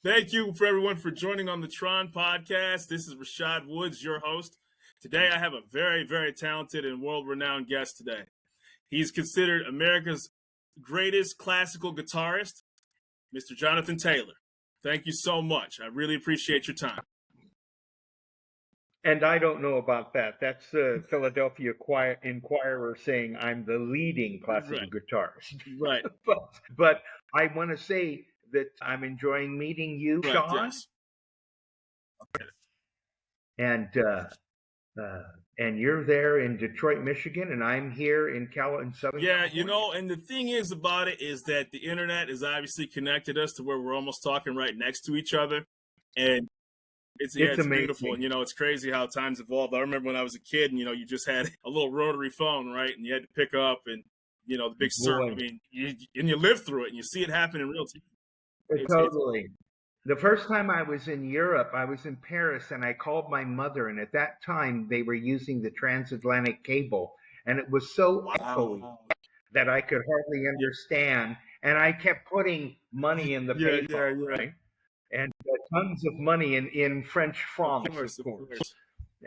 Thank you for everyone for joining on the T.R.O.N podcast. This is Rashad Woods, your host. Today I have a very, very talented and world-renowned guest today. He's considered America's greatest classical guitarist, Mr. Jonathan Taylor. Thank you so much. I really appreciate your time. And I don't know about that. That's the Philadelphia Inquirer saying I'm the leading classical guitarist. Right. but I want to say that I'm enjoying meeting you, right, Sean. Yes. And you're there in Detroit, Michigan, and I'm here in Southern California. Yeah, and the thing is about it is that the internet has obviously connected us to where we're almost talking right next to each other. And it's beautiful. And, it's crazy how times evolved. I remember when I was a kid and, you just had a little rotary phone, right? And you had to pick up and, the big circle. I mean, you live through it and you see it happen in real time. Totally. The first time I was in Europe, I was in Paris, and I called my mother, and at that time they were using the transatlantic cable, and it was so echoey that I could hardly understand, and I kept putting money in the payphone, right? And tons of money in French francs, of course.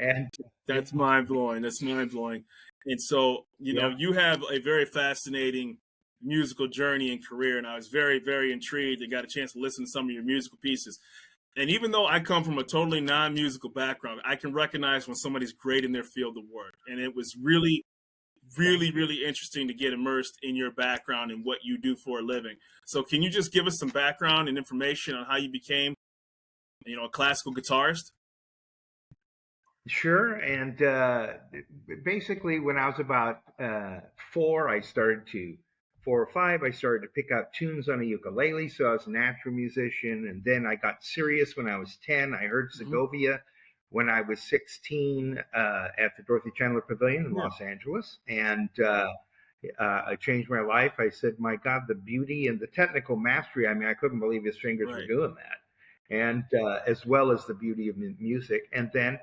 And that's mind-blowing. That's mind-blowing. And so, you have a very fascinating musical journey and career, and I was very, very intrigued and got a chance to listen to some of your musical pieces. And even though I come from a totally non-musical background, I can recognize when somebody's great in their field of work. And it was really, really, really interesting to get immersed in your background and what you do for a living. So can you just give us some background and information on how you became, a classical guitarist? Sure. And basically when I was about 4 or 5, I started to pick out tunes on a ukulele. So I was a natural musician. And then I got serious when I was 10. I heard Segovia when I was 16 at the Dorothy Chandler Pavilion in Los Angeles. And I changed my life. I said, my God, the beauty and the technical mastery. I mean, I couldn't believe his fingers were doing that. And as well as the beauty of music. And then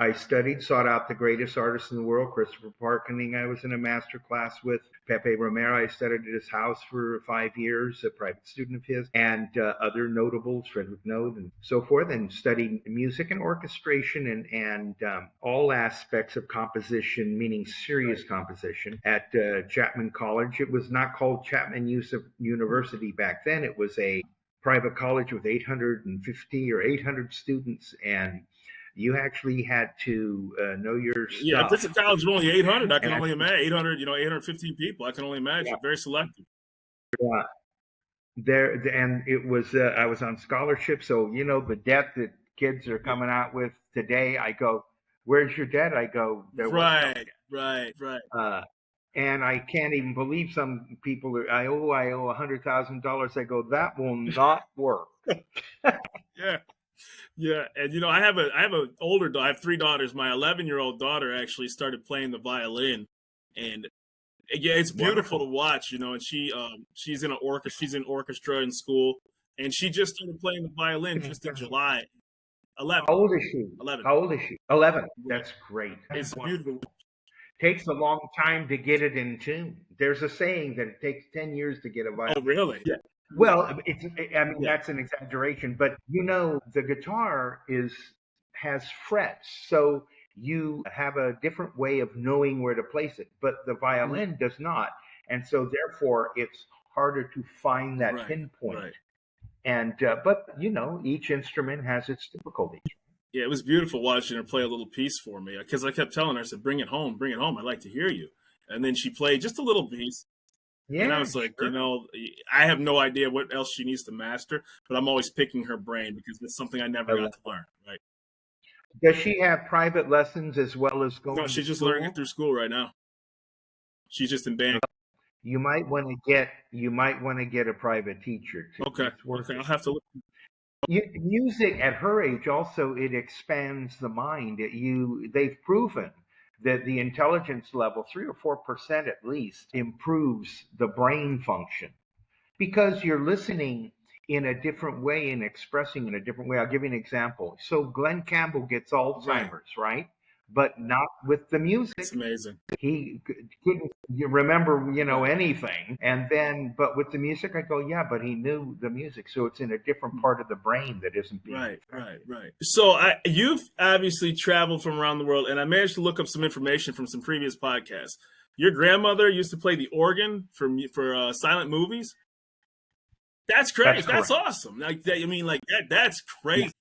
I sought out the greatest artists in the world, Christopher Parkening. I was in a master class with Pepe Romero. I studied at his house for 5 years, a private student of his, and other notables, Frederick Node and so forth, and studied music and orchestration and all aspects of composition, meaning serious composition, at Chapman College. It was not called Chapman University back then. It was a private college with 850 or 800 students, and you actually had to know your stuff. Yeah, this college was only 800. I can only imagine 800. 815 people. I can only imagine. Yeah. Very selective. Yeah. And it was. I was on scholarship, so the debt that kids are coming out with today. I go, "Where's your debt?" I go, "There was no right. And I can't even believe some people. I owe $100,000. I go, that will not work. Yeah, and I have an older daughter. I have 3 daughters. My 11-year-old daughter actually started playing the violin, and it's beautiful to watch. And she's in an orchestra. She's in orchestra in school, and she just started playing the violin just in July. 11. How old is she? 11. How old is she? 11. That's great. It's beautiful. Takes a long time to get it in tune. There's a saying that it takes 10 years to get a violin. Oh, really? Yeah. Well, that's an exaggeration, but the guitar has frets, so you have a different way of knowing where to place it, but the violin does not, and so therefore it's harder to find that pinpoint. Right. And but each instrument has its difficulties. Yeah, it was beautiful watching her play a little piece for me because I kept telling her, I said, "Bring it home, I'd like to hear you." And then she played just a little piece. Yeah, and I was like, I have no idea what else she needs to master, but I'm always picking her brain because it's something I never got to learn. Right? Does she have private lessons as well as going? No, she's just learning it through school right now. She's just in band. You might want to get a private teacher too. Okay. I'll have to look. Music at her age also, it expands the mind. They've proven that the intelligence level, 3 or 4% at least, improves the brain function because you're listening in a different way and expressing in a different way. I'll give you an example. So Glenn Campbell gets Alzheimer's, right? but not with the music. It's amazing. He couldn't remember, anything. And then, but with the music, I go, yeah, but he knew the music. So it's in a different part of the brain that isn't being Right. So you've obviously traveled from around the world, and I managed to look up some information from some previous podcasts. Your grandmother used to play the organ for silent movies. That's crazy. That's awesome. That's crazy.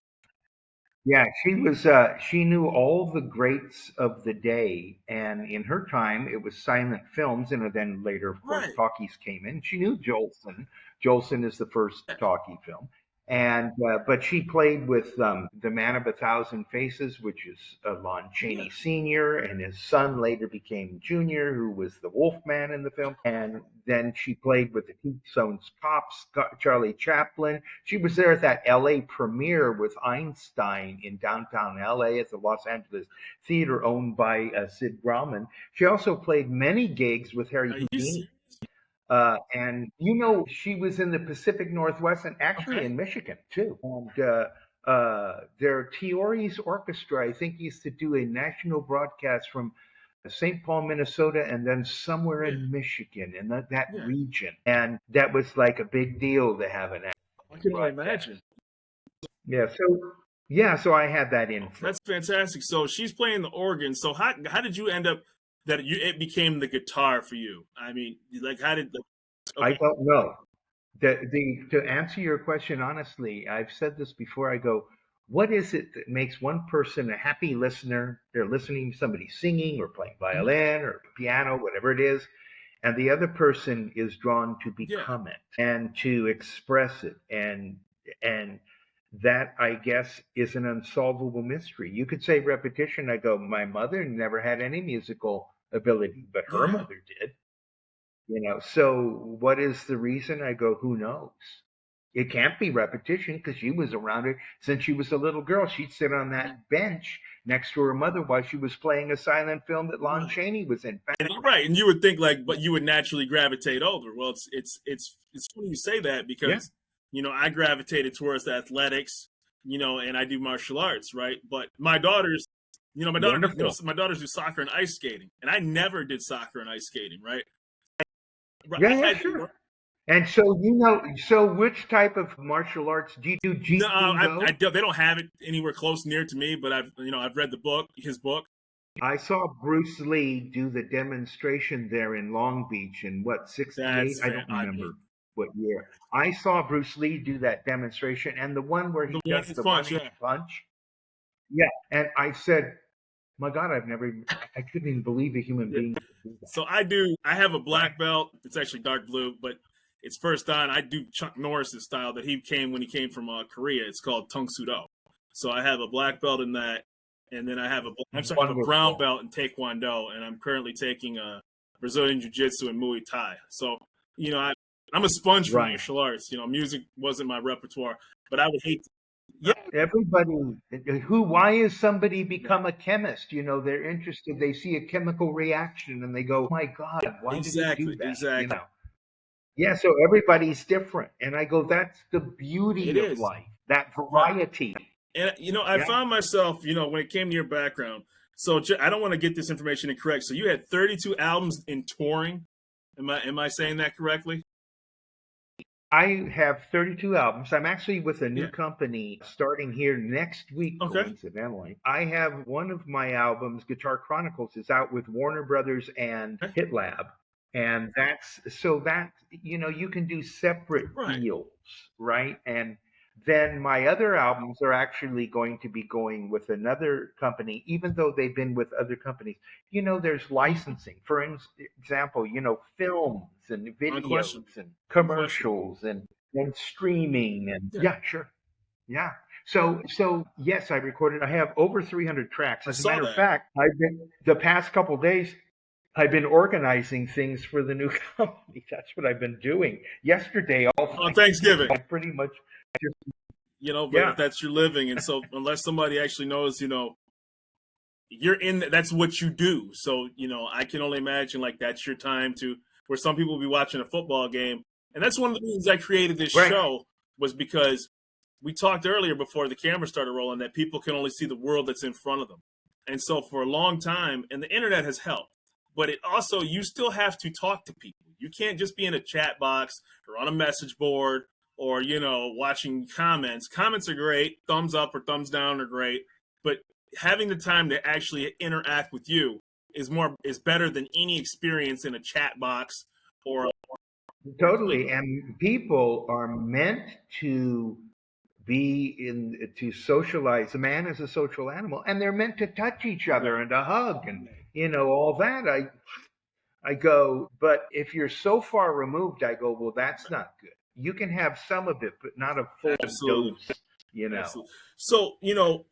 Yeah, she was. She knew all the greats of the day, and in her time, it was silent films, and then later, of course, talkies came in. She knew Jolson. Jolson is the first talkie film, and but she played with the Man of a Thousand Faces, which is Lon Chaney Sr., and his son later became Junior, who was the Wolfman in the film, and then she played with the Tombstones Pops, Charlie Chaplin. She was there at that L.A. premiere with Einstein in downtown L.A. at the Los Angeles Theater owned by Sid Grauman. She also played many gigs with Harry Houdini. And she was in the Pacific Northwest and actually in Michigan too. And their T.R.O.N's orchestra, I think, used to do a national broadcast from St. Paul, Minnesota, and then somewhere in Michigan, in that region. And that was like a big deal to have an act. I can only imagine. So I had that in. That's fantastic. So she's playing the organ. So how did you end up that it became the guitar for you? I mean, how did I don't know. To answer your question honestly, I've said this before. I go, what is it that makes one person a happy listener? They're listening to somebody singing or playing violin or piano, whatever it is. And the other person is drawn to become it and to express it. And that, I guess, is an unsolvable mystery. You could say repetition. I go, my mother never had any musical ability, but her mother did. So what is the reason? I go, who knows? It can't be repetition because she was around it since she was a little girl. She'd sit on that bench next to her mother while she was playing a silent film that Lon Chaney was in. Right, and you would think but you would naturally gravitate over. Well, it's funny you say that because I gravitated towards athletics, and I do martial arts, right? But my daughters, my daughters do soccer and ice skating, and I never did soccer and ice skating, right? Sure. And so which type of martial arts do you do? No, they don't have it anywhere close near to me, but I've read his book. I saw Bruce Lee do the demonstration there in Long Beach in 68? I don't remember what year. I saw Bruce Lee do that demonstration and the one where he does the punch. Yeah, and I said, my God, I couldn't even believe a human being could do that. So I have a black belt. It's actually dark blue, but it's first dan. I do Chuck Norris's style that he came when he came from Korea. It's called Tung Soo Do. So I have a black belt in that, and then I have a brown belt in Taekwondo, and I'm currently taking Brazilian Jiu-Jitsu and Muay Thai. So I'm a sponge for martial arts. Music wasn't my repertoire, but I would hate to. Yeah, everybody. Why is somebody become a chemist? They're interested. They see a chemical reaction and they go, "Oh my God, why did you do that?" Exactly. Yeah. So everybody's different, and I go, "That's the beauty of life. That variety." And I found myself, when it came to your background. So I don't want to get this information incorrect. So you had 32 albums in touring. Am I saying that correctly? I have 32 albums. I'm actually with a new company starting here next week, coincidentally. I have one of my albums, Guitar Chronicles, is out with Warner Brothers and Hit Lab. And you can do separate deals, right? And then my other albums are actually going to be going with another company, even though they've been with other companies. There's licensing. For example, films and videos and commercials and streaming and sure. Yeah. So yes, I recorded. I have over 300 tracks. As a matter of fact, the past couple of days, I've been organizing things for the new company. That's what I've been doing. Yesterday, on Thanksgiving, I pretty much just, but that's your living, and so unless somebody actually knows, you're in. That's what you do. So I can only imagine that's your time where some people will be watching a football game, and that's one of the reasons I created this show was because we talked earlier before the camera started rolling that people can only see the world that's in front of them. And so for a long time, and the internet has helped, but it also, you still have to talk to people. You can't just be in a chat box or on a message board or, watching comments. Comments are great. Thumbs up or thumbs down are great. But having the time to actually interact with you is better than any experience in a chat box or Totally. And people are meant to to socialize. A man is a social animal, and they're meant to touch each other and to hug and all that. I go, but if you're so far removed, I go, well, that's not good. You can have some of it, but not a full dose. Absolutely. So,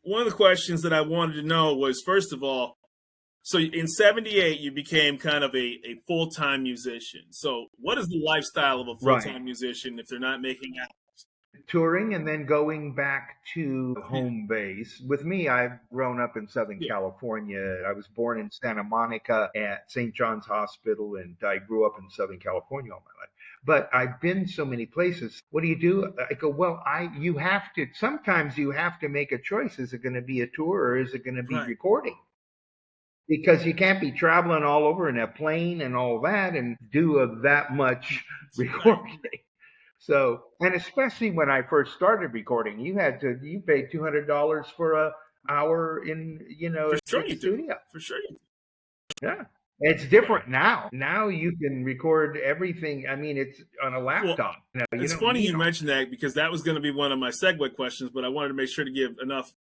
one of the questions that I wanted to know was, first of all, so in 78, you became kind of a full-time musician. So what is the lifestyle of a full-time musician if they're not making out? Touring and then going back to home base. With me, I've grown up in Southern California. I was born in Santa Monica at St. John's Hospital, and I grew up in Southern California all my life. But I've been so many places. What do you do? I go, well, sometimes you have to make a choice. Is it going to be a tour or is it going to be recording? Because you can't be traveling all over in a plane and all that and do that much recording. So, and especially when I first started recording, you paid $200 for an hour in, For sure the you studio. For sure you do. Yeah. It's different now. Now you can record everything. I mean, it's on a laptop. Well, it's funny you mentioned that, because that was going to be one of my segue questions, but I wanted to make sure to give enough,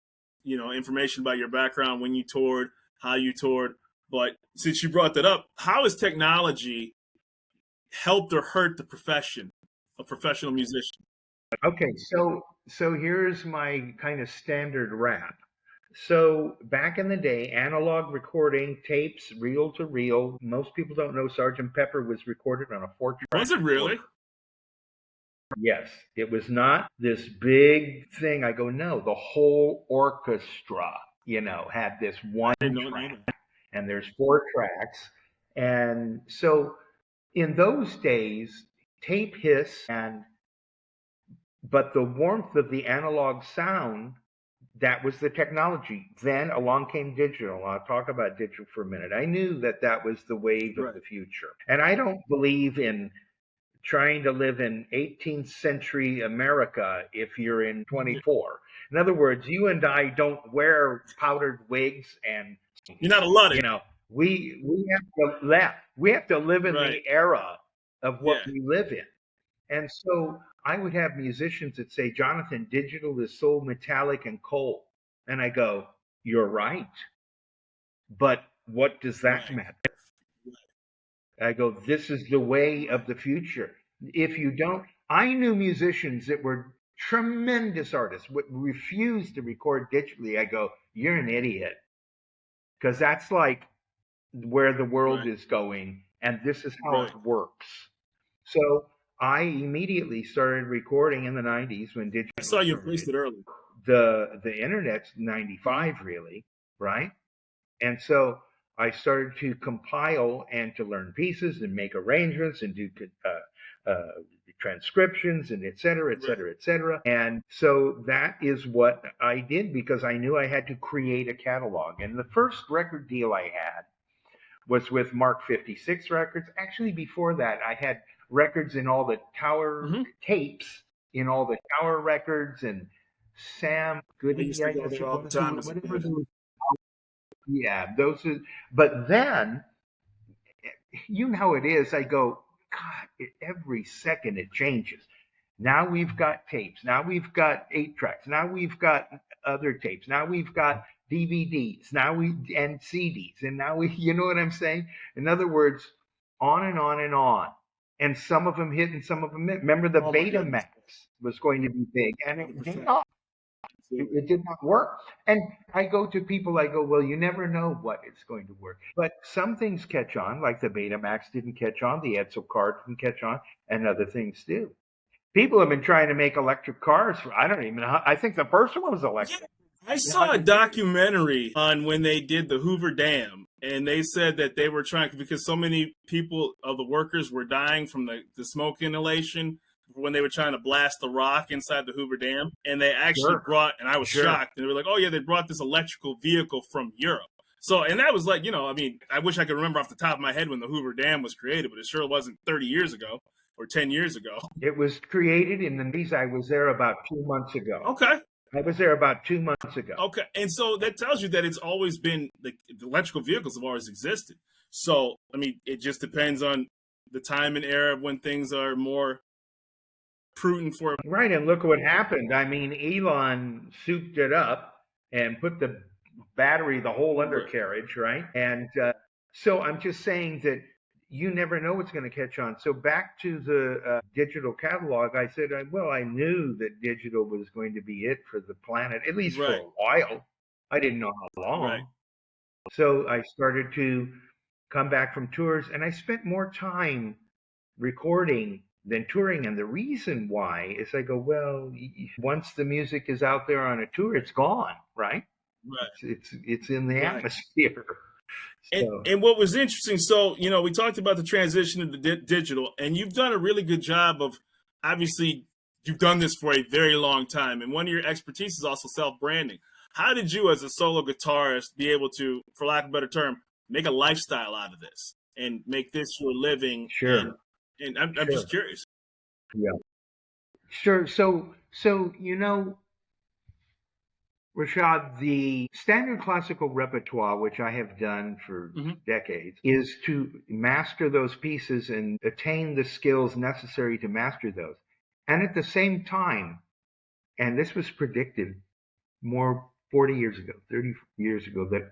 information about your background, when you toured, how you toured. But since you brought that up, how has technology helped or hurt the profession of professional musician? Okay, so here's my kind of standard rap. So back in the day, analog recording, tapes, reel to reel. Most people don't know Sgt. Pepper was recorded on a 4-track. Was it really? Yes, it was not this big thing. I go, no, the whole orchestra, had this one track, and there's 4 tracks. And so in those days, tape hiss, but the warmth of the analog sound, that was the technology. Then along came digital. I'll talk about digital for a minute. I knew that was the wave of the future. And I don't believe in trying to live in 18th century America if you're in 24. In other words, you and I don't wear powdered wigs, and you're not a Luddite. We have to live in the era of what we live in. And so I would have musicians that say, Jonathan, digital is so metallic and cold. And I go, you're right. But what does that matter? I go, this is the way of the future. If you don't, I knew musicians that were tremendous artists, would refuse to record digitally. I go, you're an idiot. Because that's like where the world is going. And this is how it works. So I immediately started recording in the 90s when digital. I saw you posted early. The internet's 95, really, right? And so I started to compile and to learn pieces and make arrangements and do transcriptions and et cetera, et cetera, et cetera. And so that is what I did, because I knew I had to create a catalog. And the first record deal I had was with Mark 56 Records. Actually, before that, I had records in all the Tower tapes, in all the Tower records, and Sam Goody. Yeah, those are. But then, you know how it is. I go, God, every second it changes. Now we've got tapes. Now we've got 8 tracks. Now we've got other tapes. Now we've got DVDs. And CDs. And now you know what I'm saying? In other words, on and on and on. And some of them hit and some of them hit. Remember, the Betamax was going to be big, and it did not. It did not work. And I go to people, I go, well, you never know what it's going to work. But some things catch on, like the Betamax didn't catch on, the Edsel car didn't catch on, and other things do. People have been trying to make electric cars I don't even know. I think the first one was electric. Yeah, I saw a documentary on when they did the Hoover Dam, and they said that they were trying, because so many people of the workers were dying from the smoke inhalation when they were trying to blast the rock inside the Hoover Dam. And they actually brought, and I was shocked, and they were like, oh yeah, they brought this electrical vehicle from Europe. So, and that was like, I mean, I wish I could remember off the top of my head when the Hoover Dam was created, but it sure wasn't 30 years ago or 10 years ago. It was created in the 90s. I was there about 2 months ago. Okay. I was there about 2 months ago. Okay. And so that tells you that it's always been, the electrical vehicles have always existed. So, I mean, it just depends on the time and era of when things are more prudent for. Right. And look what happened. I mean, Elon souped it up and put the battery, the whole undercarriage, right? And so I'm just saying that you never know what's going to catch on. So back to the digital catalog, I said, well, I knew that digital was going to be it for the planet, at least for a while. I didn't know how long. Right. So I started to come back from tours, and I spent more time recording than touring. And the reason why is I go, well, once the music is out there on a tour, it's gone, right? Right. It's in the atmosphere. And what was interesting, so, we talked about the transition to the digital, and you've done a really good job of, obviously, you've done this for a very long time, and one of your expertise is also self-branding. How did you, as a solo guitarist, be able to, for lack of a better term, make a lifestyle out of this and make this your living? Sure. And I'm just curious. Yeah. Sure. So Rashad, the standard classical repertoire, which I have done for decades, is to master those pieces and attain the skills necessary to master those. And at the same time, and this was predicted more 40 years ago, 30 years ago, that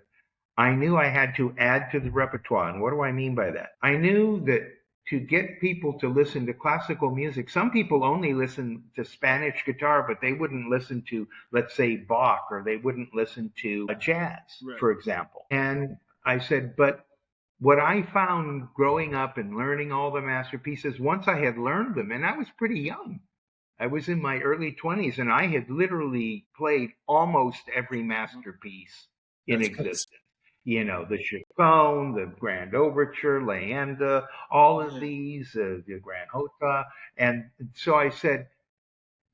I knew I had to add to the repertoire. And what do I mean by that? I knew that to get people to listen to classical music, some people only listen to Spanish guitar, but they wouldn't listen to, let's say, Bach, or they wouldn't listen to jazz, for example. And I said, but what I found growing up and learning all the masterpieces, once I had learned them, and I was pretty young, I was in my early 20s, and I had literally played almost every masterpiece in existence. The T.R.O.N, the Grand Overture, Leander, all of these, the Grand Hota. And so I said,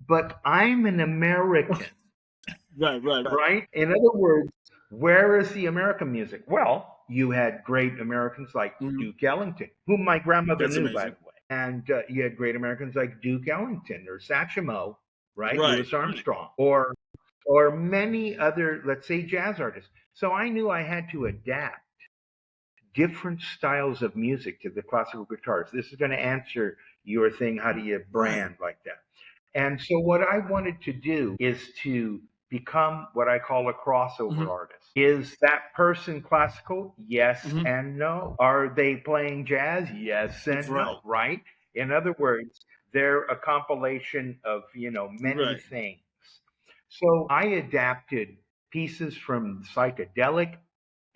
but I'm an American. Right? In other words, where is the American music? Well, you had great Americans like Duke Ellington, whom my grandmother knew, by the way. And you had great Americans like Duke Ellington or Satchmo, right? Louis Armstrong, or many other, let's say, jazz artists. So I knew I had to adapt different styles of music to the classical guitars. This is going to answer your thing, how do you brand like that? And so what I wanted to do is to become what I call a crossover artist. Is that person classical? Yes and no. Are they playing jazz? Yes and no, right? In other words, they're a compilation of, many things. So I adapted pieces from the psychedelic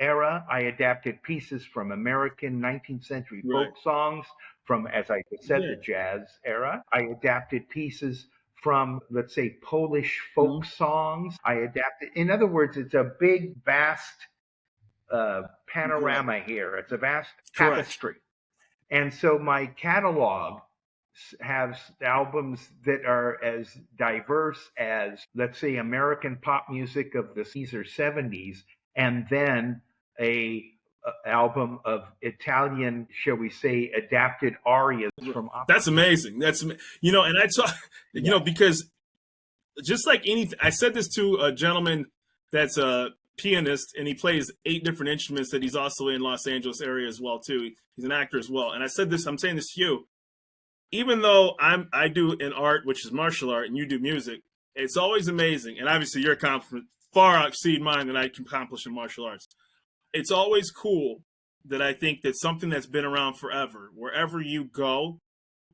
era. I adapted pieces from American 19th century folk songs, from, as I just said, the jazz era. I adapted pieces from, let's say, Polish folk songs. I adapted, in other words, it's a big, vast panorama here. It's a vast tapestry. And so my catalog has albums that are as diverse as, let's say, American pop music of the 60s or 70s, and then a album of Italian, shall we say, adapted arias from opera. That's amazing. And I talk, because just like anything, I said this to a gentleman that's a pianist, and he plays 8 different instruments, that he's also in Los Angeles area as well too. He's an actor as well. And I said this, I'm saying this to you, even though I do an art, which is martial art, and you do music, it's always amazing. And obviously your accomplishment far exceed mine that I can accomplish in martial arts. It's always cool that I think that something that's been around forever, wherever you go,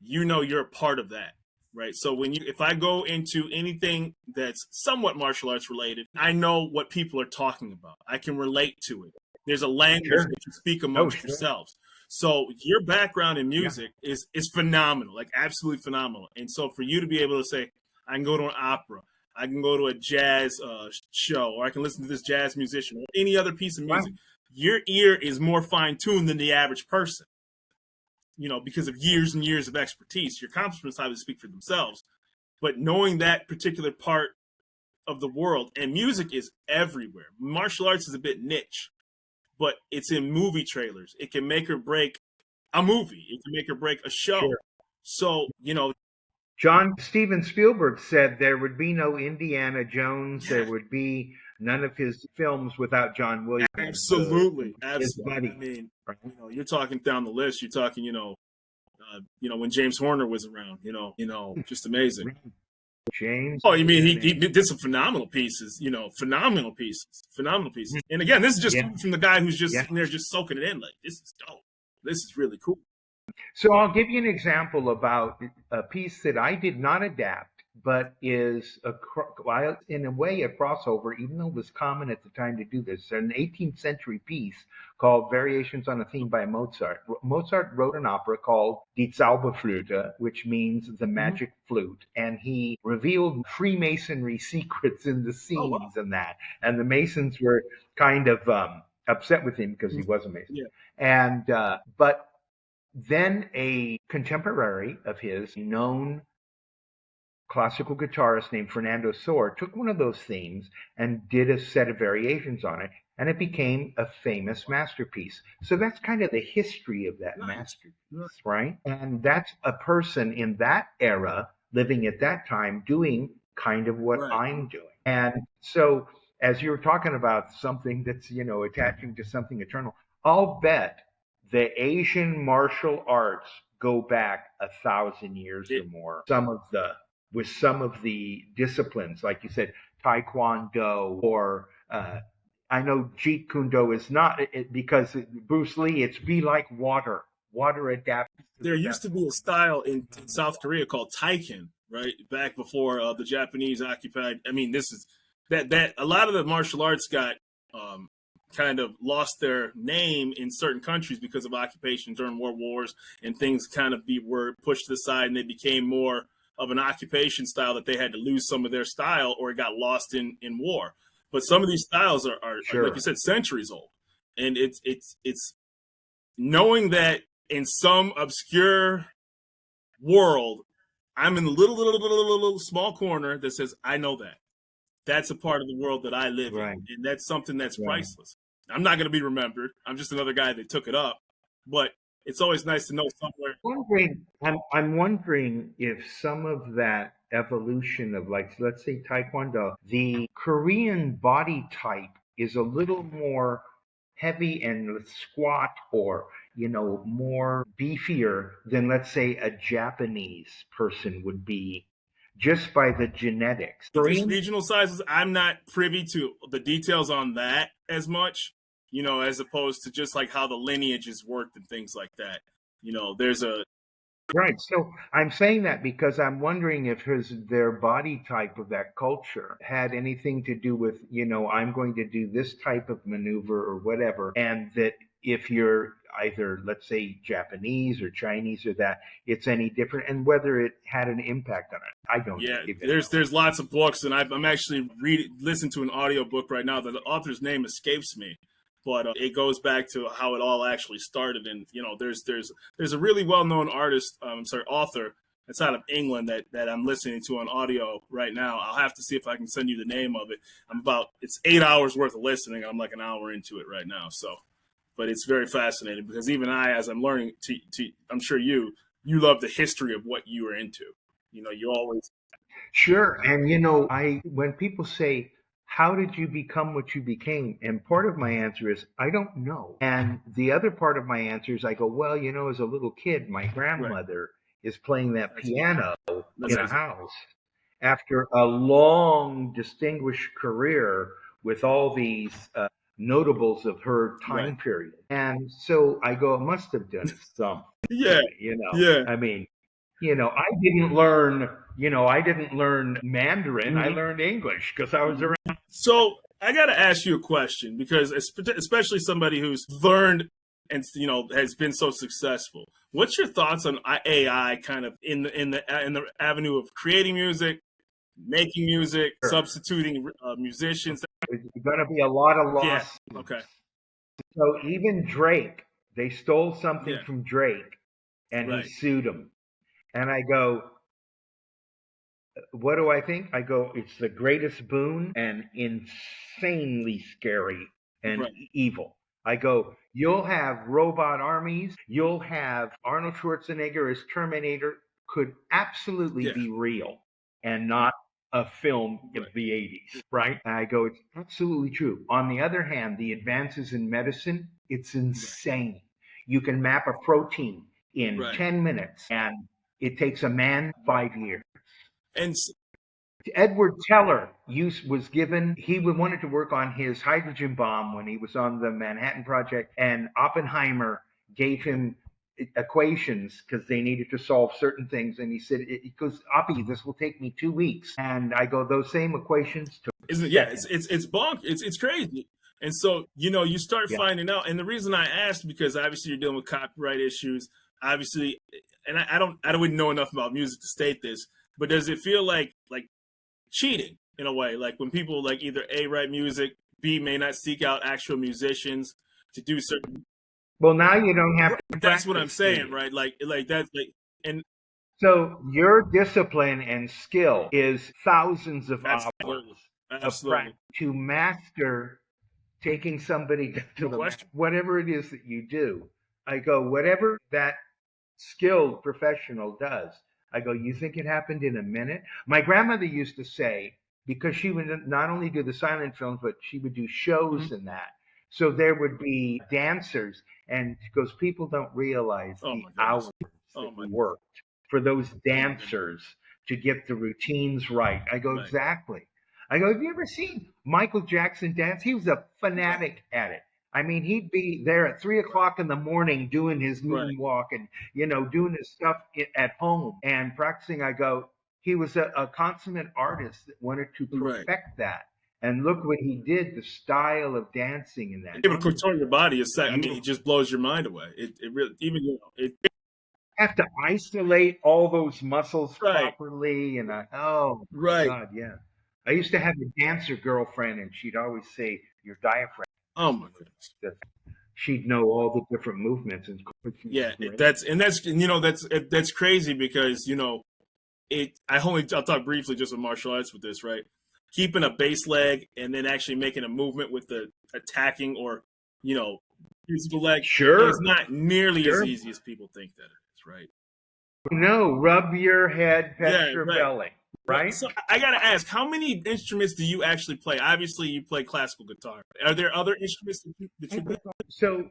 you're a part of that, right? So if I go into anything that's somewhat martial arts related, I know what people are talking about. I can relate to it. There's a language that you speak amongst yourselves. So your background in music is phenomenal, like absolutely phenomenal. And so for you to be able to say, I can go to an opera, I can go to a jazz show, or I can listen to this jazz musician or any other piece of music, your ear is more fine-tuned than the average person, because of years and years of expertise. Your accomplishments obviously speak for themselves, but knowing that particular part of the world, and music is everywhere. Martial arts is a bit niche. but it's in movie trailers. It can make or break a movie. It can make or break a show. Sure. So, Steven Spielberg said there would be no Indiana Jones. Yeah. There would be none of his films without John Williams. Absolutely. His buddy. I mean, you're talking down the list. You're talking, when James Horner was around, just amazing. James. Oh, you mean he did some phenomenal pieces, phenomenal pieces. And again, this is just from the guy who's just sitting there just soaking it in. Like, this is dope. This is really cool. So I'll give you an example about a piece that I did not adapt, but is in a way a crossover, even though it was common at the time to do this. An 18th century piece called Variations on a Theme by Mozart. Mozart wrote an opera called Die Zauberflöte, which means the magic flute, and he revealed Freemasonry secrets in the scenes and that. And the Masons were kind of upset with him because he was a Mason. Yeah. And but then a contemporary of his, known classical guitarist named Fernando Sor, took one of those themes and did a set of variations on it, and it became a famous masterpiece. So that's kind of the history of that masterpiece, right? And that's a person in that era, living at that time, doing kind of what I'm doing. And so as you were talking about something that's, attaching to something eternal, I'll bet the Asian martial arts go back 1,000 years or more. With some of the disciplines, like you said, Taekwondo, or I know Jeet Kune Do is not, because Bruce Lee, it's be like water. Water adapts. There used to be a style in South Korea called Taiken, right? Back before the Japanese occupied. I mean, this is that a lot of the martial arts got kind of lost their name in certain countries because of occupation during world wars, and things kind of were pushed to the side, and they became more of an occupation style that they had to lose some of their style, or it got lost in war. But some of these styles are like you said, centuries old. And it's knowing that in some obscure world, I'm in a little small corner that says, I know that. That's a part of the world that I live in. And that's something that's priceless. I'm not going to be remembered. I'm just another guy that took it up. But it's always nice to know somewhere. I'm wondering if some of that evolution of, like, let's say Taekwondo, the Korean body type is a little more heavy and squat, or, more beefier than, let's say, a Japanese person would be, just by the genetics. Regional sizes, I'm not privy to the details on that as much, as opposed to just like how the lineages worked and things like that. There's a... Right. So I'm saying that because I'm wondering if their body type of that culture had anything to do with, I'm going to do this type of maneuver or whatever. And that if you're either, let's say, Japanese or Chinese or that, it's any different, and whether it had an impact on it. I don't know. There's lots of books, and I'm actually listening to an audio book right now that the author's name escapes me. But it goes back to how it all actually started. And, there's a really well-known author that's out of England that I'm listening to on audio right now. I'll have to see if I can send you the name of it. It's 8 hours worth of listening. I'm like an hour into it right now. So, but it's very fascinating because even I, as I'm learning, I'm sure you love the history of what you are into. You always. Sure. And, when people say, how did you become what you became? And part of my answer is, I don't know. And the other part of my answer is, I go, well, as a little kid, my grandmother is playing that piano in a house after a long, distinguished career with all these notables of her time period. And so I go, it must have done something. I mean, I didn't learn Mandarin. I learned English because I was around. So I got to ask you a question, because especially somebody who's learned and, has been so successful. What's your thoughts on AI kind of in the avenue of creating music, making music, substituting musicians? There's going to be a lot of loss. Yeah. Okay. So even Drake, they stole something from Drake, and he sued him. And I go, what do I think? I go, it's the greatest boon and insanely scary and evil. I go, you'll have robot armies, you'll have Arnold Schwarzenegger as Terminator, could absolutely be real and not a film of the 80s, right? I go, it's absolutely true. On the other hand, the advances in medicine, it's insane. You can map a protein in 10 minutes, and it takes a man 5 years. And Edward Teller was given, he wanted to work on his hydrogen bomb when he was on the Manhattan Project, and Oppenheimer gave him equations because they needed to solve certain things. And he said, he goes, Oppie, this will take me 2 weeks. And I go, those same equations took it's bonk. It's crazy. And so, you start finding out. And the reason I asked, because obviously you're dealing with copyright issues, obviously, and I wouldn't know enough about music to state this, but does it feel like cheating in a way, like when people like either A, write music, B, may not seek out actual musicians to do certain. Well, now you don't have to. That's what I'm saying, right? Like that's and so your discipline and skill is thousands of hours of practice to master taking somebody to whatever it is that you do. I go, whatever that skilled professional does, I go, you think it happened in a minute? My grandmother used to say, because she would not only do the silent films, but she would do shows and that. So there would be dancers, and because people don't realize the hours that we worked for those dancers to get the routines right. I go, exactly. I go, have you ever seen Michael Jackson dance? He was a fanatic at it. I mean, he'd be there at 3 o'clock in the morning doing his moonwalk and, doing his stuff at home and practicing. I go, he was a consummate artist that wanted to perfect that. And look what he did, the style of dancing in that. Even contouring your body is, I mean, it just blows your mind away. It really, even, have to isolate all those muscles properly. And God, yeah. I used to have a dancer girlfriend, and she'd always say, your diaphragm. Oh my goodness! She'd know all the different movements, and that's crazy because I'll talk briefly just with martial arts with this, right? Keeping a base leg and then actually making a movement with the attacking or physical leg is not nearly as easy as people think that it is, right? No, rub your head, pet your belly. Right. So I got to ask, how many instruments do you actually play? Obviously, you play classical guitar. Are there other instruments that you play? So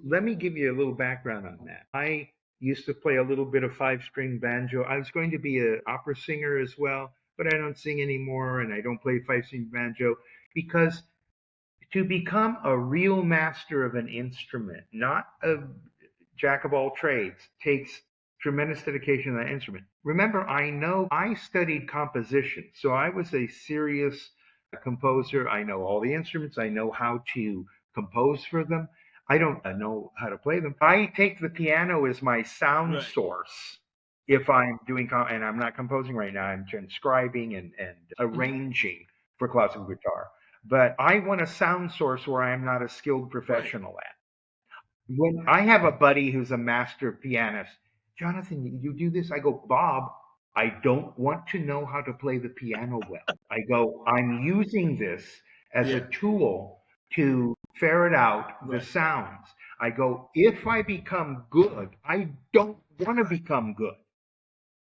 let me give you a little background on that. I used to play a little bit of 5-string banjo. I was going to be an opera singer as well, but I don't sing anymore, and I don't play 5-string banjo because to become a real master of an instrument, not a jack of all trades, takes tremendous dedication to that instrument. Remember, I studied composition, so I was a serious composer. I know all the instruments. I know how to compose for them. I don't know how to play them. I take the piano as my sound source if I'm doing, and I'm not composing right now. I'm transcribing and arranging for classical guitar. But I want a sound source where I am not a skilled professional at. When I have a buddy who's a master pianist, Jonathan, you do this? I go, Bob, I don't want to know how to play the piano well. I go, I'm using this as a tool to ferret out the sounds. I go, if I become good, I don't want to become good.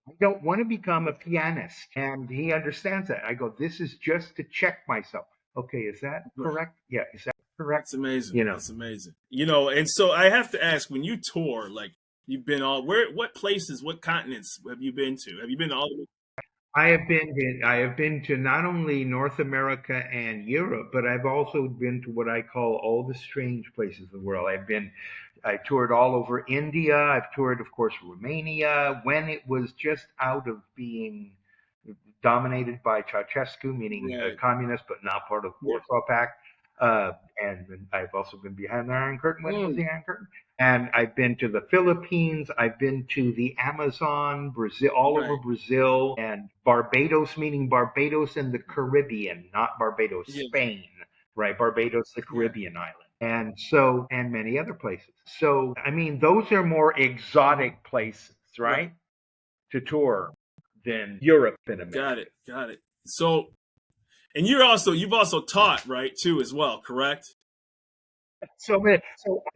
I don't want to become a pianist. And he understands that. I go, this is just to check myself. Okay, is that correct? Yeah, is that correct? It's amazing. That's amazing. And so I have to ask, when you tour, like, you've been what places, what continents have you been to? Have you been to all of them? I have been to not only North America and Europe, but I've also been to what I call all the strange places of the world. I toured all over India. I've toured, of course, Romania when it was just out of being dominated by Ceausescu, meaning communist, but not part of the Warsaw Pact. And I've also been behind the Iron Curtain when it was the Iron Curtain. And I've been to the Philippines. I've been to the Amazon, Brazil, all over Brazil, and Barbados, meaning Barbados and the Caribbean, not Barbados, Spain, right? Barbados, the Caribbean island. And many other places. So, I mean, those are more exotic places, right? To tour than Europe and America. Got it. So, and you've also taught, right, too, as well, correct? So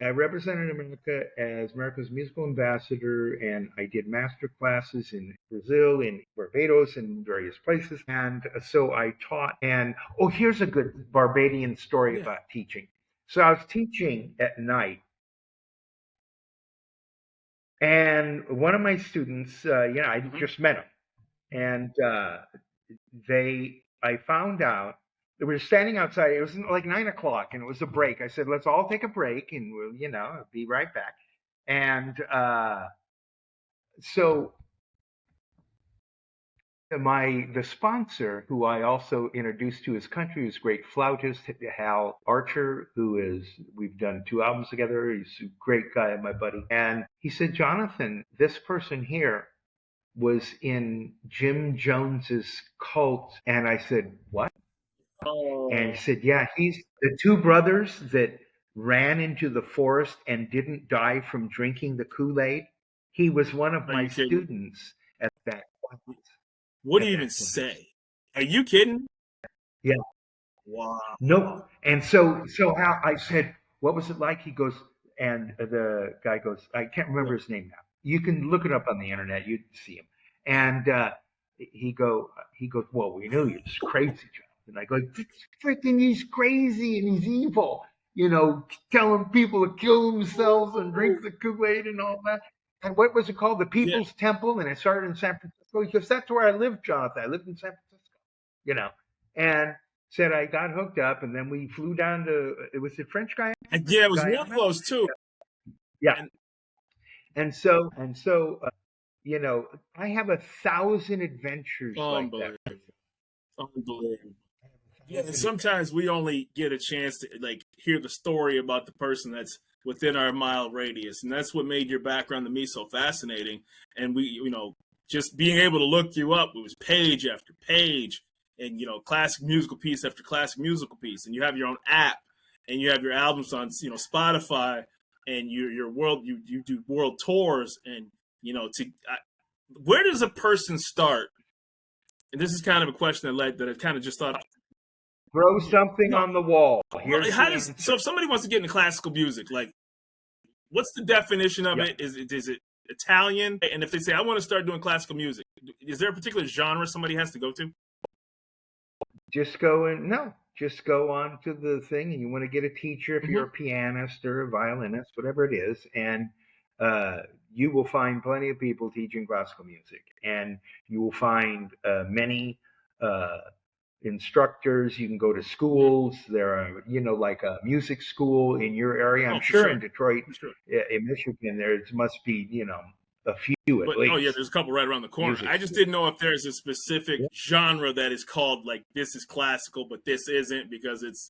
I represented America as America's musical ambassador, and I did master classes in Brazil, in Barbados, and various places. And so I taught. And oh, here's a good Barbadian story about teaching. So I was teaching at night, and one of my students, I just met him, and I found out we were standing outside. It was like 9 o'clock, and it was a break. I said, "Let's all take a break, and we'll, be right back." And so the sponsor, who I also introduced to his country, is great flautist Hal Archer, we've done 2 albums together. He's a great guy, my buddy. And he said, "Jonathan, this person here was in Jim Jones's cult." And I said, "What?" And he said, "Yeah, he's the 2 brothers that ran into the forest and didn't die from drinking the Kool-Aid. He was one of my students at that class." What do you even say? Are you kidding? Yeah. Wow. No. And so how I said, "What was it like?" He goes, and the guy goes, I can't remember his name now. You can look it up on the internet. You'd see him. And he goes, "Well, we knew he was crazy, John." And I go, "Freaking, he's crazy and he's evil. Telling people to kill themselves and drink the Kool-Aid and all that." And what was it called? The People's Temple. And it started in San Francisco. He goes, "That's where I lived, Jonathan. I lived in San Francisco." And said I got hooked up, and then we flew down to, was it French Guiana? Yeah, it was one of those too. Yeah. And so, I have 1,000 adventures like that. Unbelievable. Yeah, and sometimes we only get a chance to hear the story about the person that's within our mile radius, and that's what made your background to me so fascinating. And we, just being able to look you up, it was page after page, and classic musical piece after classic musical piece, and you have your own app, and you have your albums on Spotify, and your world you do world tours, and where does a person start? And this is kind of a question that I kind of just thought. Throw something on the wall. So if somebody wants to get into classical music, what's the definition of it? Is it Italian? And if they say, "I want to start doing classical music," is there a particular genre somebody has to go to? Just go on to the thing, and you want to get a teacher if you're a pianist or a violinist, whatever it is, and you will find plenty of people teaching classical music, and you will find many instructors. You can go to schools. There are, like a music school in your area. I'm sure in Detroit, in Michigan, there must be, a few at least. Oh yeah, there's a couple right around the corner. I just didn't know if there's a specific genre that is called this is classical, but this isn't, because it's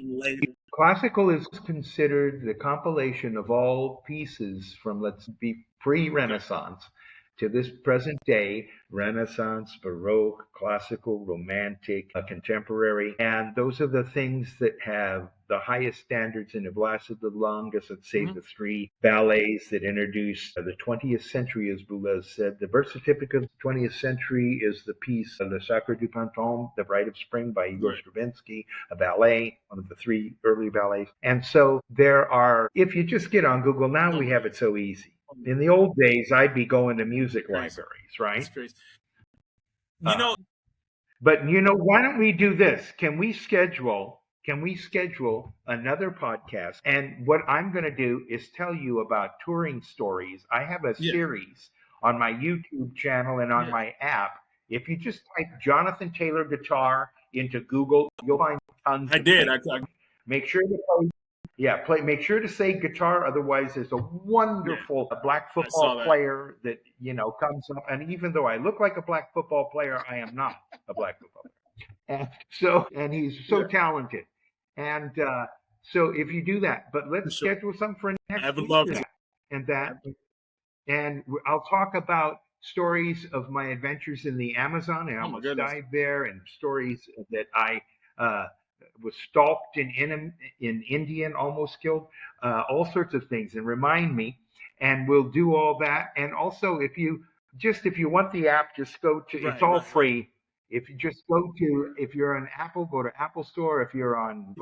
later. Classical is considered the compilation of all pieces from, let's be, pre-Renaissance to this present day: Renaissance, Baroque, classical, romantic, contemporary. And those are the things that have the highest standards and have lasted the longest. Let's say the 3 ballets that introduced the 20th century, as Boulez said. The birth certificate of the 20th century is the piece Le Sacre du Printemps, The Bride of Spring by Igor Stravinsky, a ballet, one of the 3 early ballets. And so there are, if you just get on Google, now we have it so easy. In the old days, I'd be going to music libraries, right? That's crazy. But why don't we do this? Can we schedule another podcast? And what I'm going to do is tell you about touring stories. I have a series on my YouTube channel and on my app. If you just type Jonathan Taylor guitar into Google, you'll find tons. I did. Make sure to make sure to say guitar. Otherwise, there's a wonderful black football player that comes up, and even though I look like a black football player, I am not a black football player. And he's so talented. And so if you do that, but let's schedule something for next week. I would love that. And I'll talk about stories of my adventures in the Amazon. I almost died there, and stories that I was stalked in India and almost killed, all sorts of things, and remind me, and we'll do all that. And also, if you want the app, just go to, it's all free. If you just if you're on Apple, go to Apple Store. If you're on